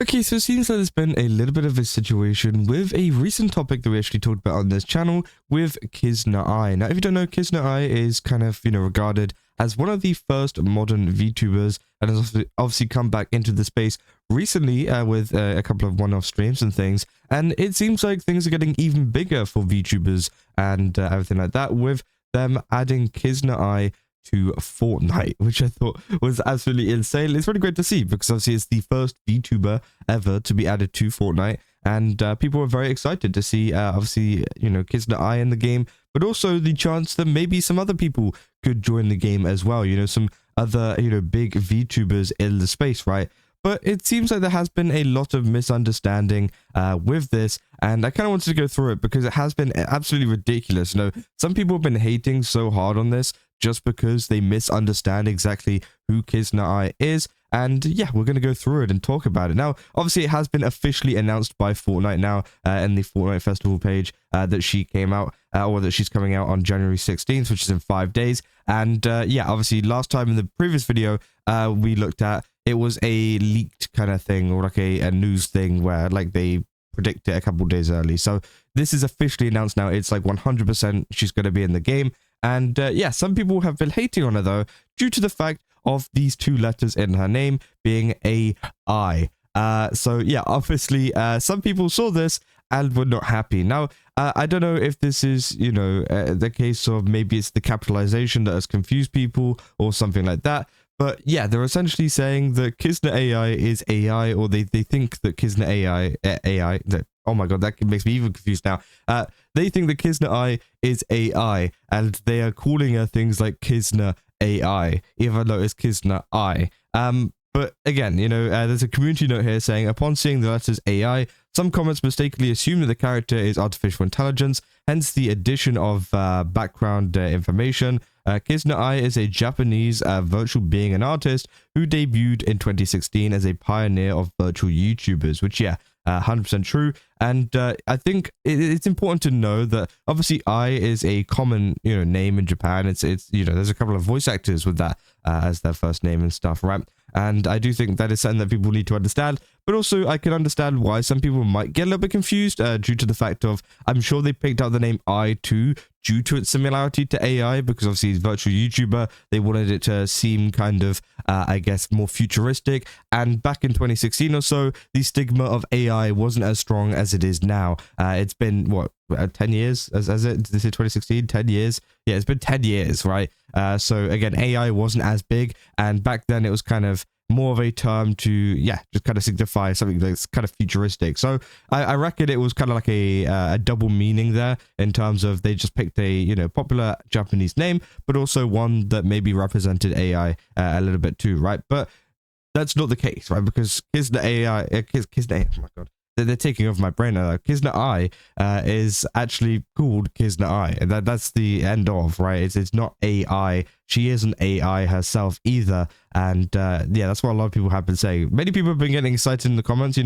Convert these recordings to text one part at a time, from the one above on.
Okay, so it seems like there's been a little bit of a situation with a recent topic that we actually talked about on this channel with Kizuna AI. Now, if you don't know, Kizuna AI is kind of, regarded as one of the first modern VTubers and has obviously come back into the space recently with a couple of one-off streams and things. And it seems like things are getting even bigger for VTubers and everything like that, with them adding Kizuna AI to Fortnite, which I thought was absolutely insane. It's really great to see because obviously it's the first VTuber ever to be added to Fortnite, and people were very excited to see obviously Kizuna AI in the game, but also the chance that maybe some other people could join the game as well. Some other big VTubers in the space, right? But it seems like there has been a lot of misunderstanding with this, and I kind of wanted to go through it because it has been absolutely ridiculous. Some people have been hating so hard on this just because they misunderstand exactly who Kizuna AI is. And yeah, we're going to go through it and talk about it. Now, obviously, it has been officially announced by Fortnite now in the Fortnite Festival page that she came out, or that she's coming out on January 16th, which is in 5 days. And yeah, obviously, last time in the previous video, we looked at, it was a leaked kind of thing, or like a news thing where like they predict it a couple days early. So this is officially announced now. It's like 100% she's going to be in the game. And yeah, some people have been hating on her though, due to the fact of these two letters in her name being AI. So yeah, obviously some people saw this and were not happy. Now, I don't know if this is, the case of maybe it's the capitalization that has confused people or something like that. But yeah, they're essentially saying that Kizuna AI is AI, or they think that Kizuna AI, oh my god, that makes me even confused now. They think that Kizuna AI is AI, and they are calling her things like Kizuna AI, even though it's Kizuna AI. But again, there's a community note here saying, upon seeing the letters AI, some comments mistakenly assume that the character is artificial intelligence, hence the addition of background information. Kizuna AI is a Japanese virtual being and artist who debuted in 2016 as a pioneer of virtual YouTubers, which, yeah, 100% true. And I think it's important to know that obviously AI is a common name in Japan. It's there's a couple of voice actors with that as their first name and stuff, right? And I do think that is something that people need to understand. But also, I can understand why some people might get a little bit confused due to the fact of, I'm sure they picked out the name I too due to its similarity to AI, because obviously it's virtual YouTuber. They wanted it to seem kind of, I guess, more futuristic. And back in 2016 or so, the stigma of AI wasn't as strong as it is now. It's been, what, 10 years? As it? This is 2016? 10 years? Yeah, it's been 10 years, right? So again, AI wasn't as big, and back then it was kind of more of a term to, yeah, just kind of signify something that's kind of futuristic. So I reckon it was kind of like a double meaning there, in terms of they just picked a popular Japanese name, but also one that maybe represented AI a little bit too, right? But that's not the case, right? Because Kizuna AI, Kizuna AI, oh my god, they're taking over my brain now. Kizuna AI is actually called Kizuna AI, and that's the end of, right? It's not AI. She isn't AI herself either. And yeah, that's what a lot of people have been saying. Many people have been getting excited in the comments,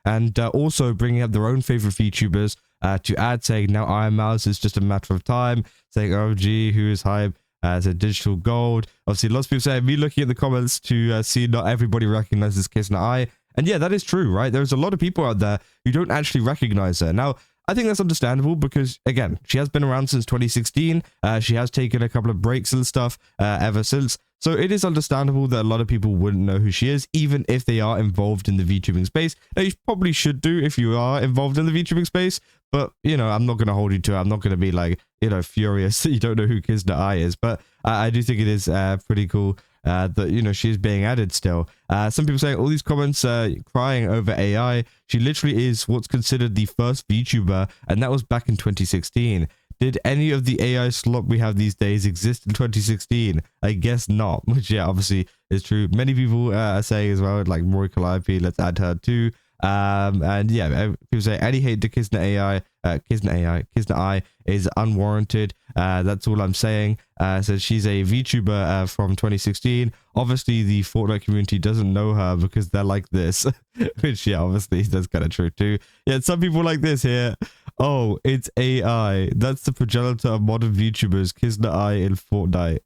and also bringing up their own favorite VTubers to add, saying now Iron Mouse is just a matter of time, saying, oh gee, who is hype? As a digital gold. Obviously, lots of people say, me looking at the comments to see not everybody recognizes Kizuna AI. And yeah, that is true, right? There's a lot of people out there who don't actually recognize her. Now, I think that's understandable because, again, she has been around since 2016. She has taken a couple of breaks and stuff ever since. So it is understandable that a lot of people wouldn't know who she is, even if they are involved in the VTubing space. Now, you probably should do if you are involved in the VTubing space. But, I'm not going to hold you to it. I'm not going to be like, furious that you don't know who Kizuna AI is. But I do think it is pretty cool that, she's being added still. Some people saying all these comments crying over AI. She literally is what's considered the first VTuber, and that was back in 2016. Did any of the AI slop we have these days exist in 2016? I guess not, which, yeah, obviously is true. Many people are saying as well, like Collab, let's add her too. And yeah, people say any hate to Kizuna AI, Kizuna AI is unwarranted. That's all I'm saying. So she's a VTuber from 2016. Obviously, the Fortnite community doesn't know her because they're like this, which, yeah, obviously that's kind of true too. Yeah, some people like this here. Oh, it's AI. That's the progenitor of modern VTubers. Kizuna AI in Fortnite.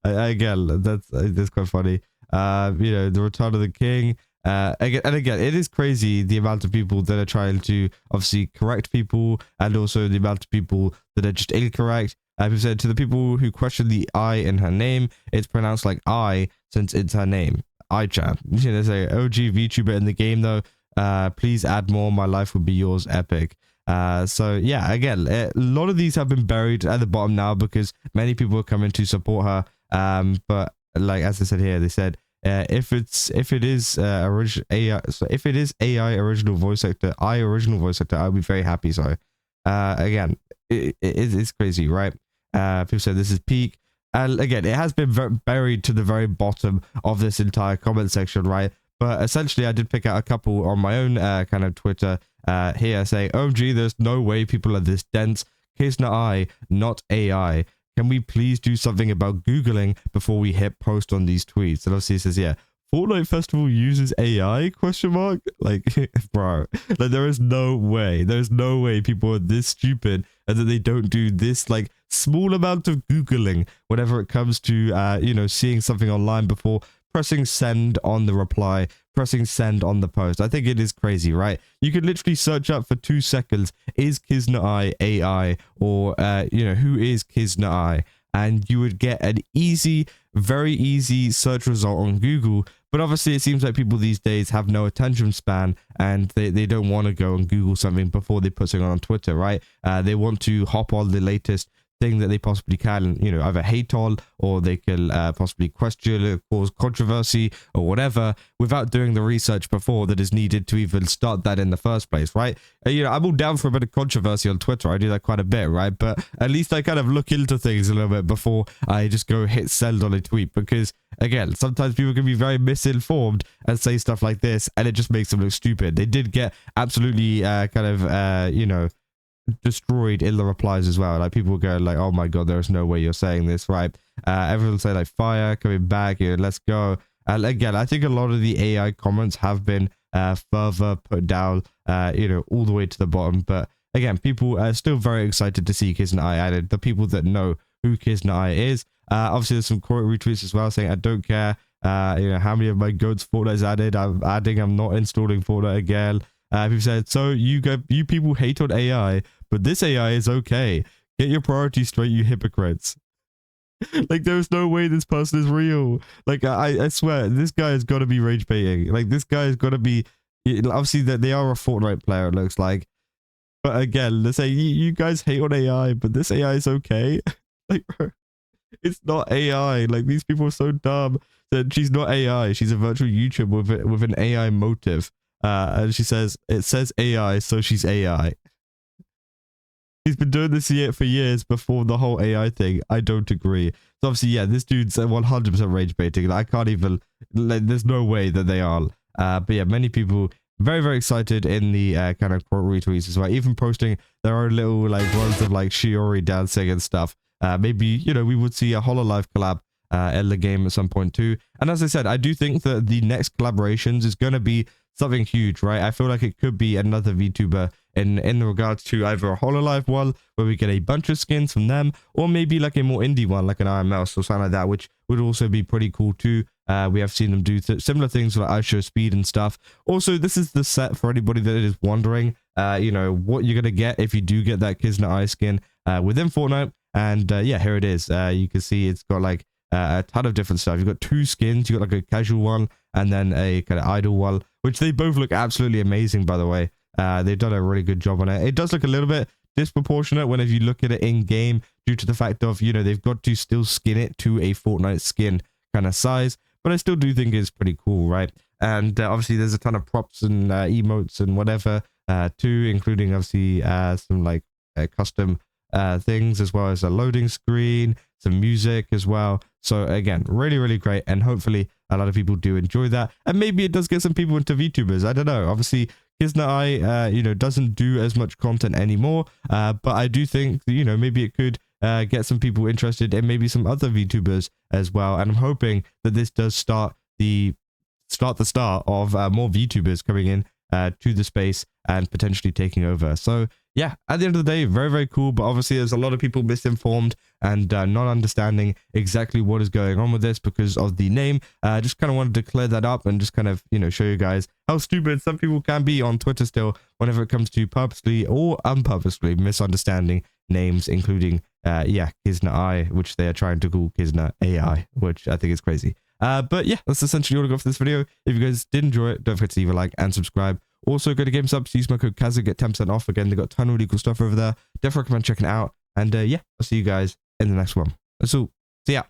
Again, that's quite funny. The Return of the King. Again, it is crazy the amount of people that are trying to obviously correct people, and also the amount of people that are just incorrect. People said to the people who question the I in her name, it's pronounced like I since it's her name. I-chan. You know, say OG VTuber in the game though. Please add more. My life would be yours. Epic. So yeah, again, a lot of these have been buried at the bottom now because many people are coming to support her. But like as I said here, they said if it is original AI, so if it is AI original voice actor, original voice actor, I'll be very happy. So again, it's crazy, right? People said this is peak. And again, it has been buried to the very bottom of this entire comment section, right? But essentially, I did pick out a couple on my own kind of Twitter here saying, OMG, there's no way people are this dense. Kizuna AI, not AI. Can we please do something about Googling before we hit post on these tweets? And obviously it says, yeah, Fortnite Festival uses AI, question mark? Like, bro, like there is no way. There's no way people are this stupid and that they don't do this, like, small amount of Googling whenever it comes to, you know, seeing something online before pressing send on the reply, pressing send on the post. I think it is crazy, right? You could literally search up for 2 seconds, is Kizuna AI, or, you know, who is Kizuna AI? And you would get an easy, very easy search result on Google. But obviously it seems like people these days have no attention span and they don't want to go and Google something before they put something on Twitter, right? They want to hop on the latest thing that they possibly can, you know, either hate on or they can possibly question or cause controversy or whatever without doing the research before that is needed to even start that in the first place, right? You know, I'm all down for a bit of controversy on Twitter. I do that quite a bit, right? But at least I kind of look into things a little bit before I just go hit send on a tweet, because again, sometimes people can be very misinformed and say stuff like this and it just makes them look stupid. They did get absolutely you know, destroyed in the replies as well. Like people go like, oh my god, there's no way you're saying this, right? Everyone say like fire coming back, you know, let's go. And again, I think a lot of the AI comments have been further put down, you know, all the way to the bottom. But again, people are still very excited to see Kizuna AI added. The people that know who Kizuna AI is. Obviously there's some quote retweets as well saying, I don't care, you know, how many of my goats Fortnite's added. I'm not installing Fortnite again. People said, so you people hate on AI, but this AI is okay. Get your priorities straight, you hypocrites. Like, there's no way this person is real. Like, I swear, this guy has got to be rage baiting. Like, this guy has got to be, obviously, that they are a Fortnite player, it looks like. But again, let's say you guys hate on AI, but this AI is okay. Like, bro, it's not AI. Like, these people are so dumb that she's not AI. She's a virtual YouTuber with an AI motive. And she says, it says AI, so she's AI. He's been doing this for years before the whole AI thing. I don't agree. So obviously, yeah, this dude's 100% rage baiting. I can't even, like, there's no way that they are. But yeah, many people very, very excited in the kind of quote retweets as well. Even posting their own little like ones of like Shiori dancing and stuff. Maybe, you know, we would see a hololive collab in the game at some point too. And as I said, I do think that the next collaborations is going to be something huge, right? I feel like it could be another VTuber in regards to either a hololive one where we get a bunch of skins from them, or maybe like a more indie one like an IMS or something like that, which would also be pretty cool too. We have seen them do similar things like iShow Speed and stuff. Also, this is the set for anybody that is wondering, you know, what you're gonna get if you do get that Kizuna AI skin within Fortnite. And yeah, here it is. You can see it's got like a ton of different stuff. You've got 2 skins. You've got like a casual one and then a kind of idle one, which they both look absolutely amazing, by the way. They've done a really good job on it. It does look a little bit disproportionate whenever you look at it in game due to the fact of, you know, they've got to still skin it to a Fortnite skin kind of size, but I still do think it's pretty cool, right? And obviously there's a ton of props and emotes and whatever too, including obviously some like custom things, as well as a loading screen, some music as well. So again, really, really great, and hopefully a lot of people do enjoy that, and maybe it does get some people into VTubers. I don't know. Obviously Kizuna AI, you know, doesn't do as much content anymore, but I do think, you know, maybe it could get some people interested in maybe some other VTubers as well. And I'm hoping that this does start the start of more VTubers coming in to the space and potentially taking over. So yeah, at the end of the day, very, very cool. But obviously, there's a lot of people misinformed and not understanding exactly what is going on with this because of the name. Just kind of wanted to clear that up and just kind of, show you guys how stupid some people can be on Twitter still whenever it comes to purposely or unpurposely misunderstanding names, including, Kizuna AI, which they are trying to call Kizuna AI, which I think is crazy. But yeah, that's essentially all I got for this video. If you guys did enjoy it, don't forget to leave a like and subscribe. Also, go to GameSubs, use my code Kazu, get 10% off. Again, they got a ton of really cool stuff over there. Definitely recommend checking it out. And yeah, I'll see you guys in the next one. That's all. See ya.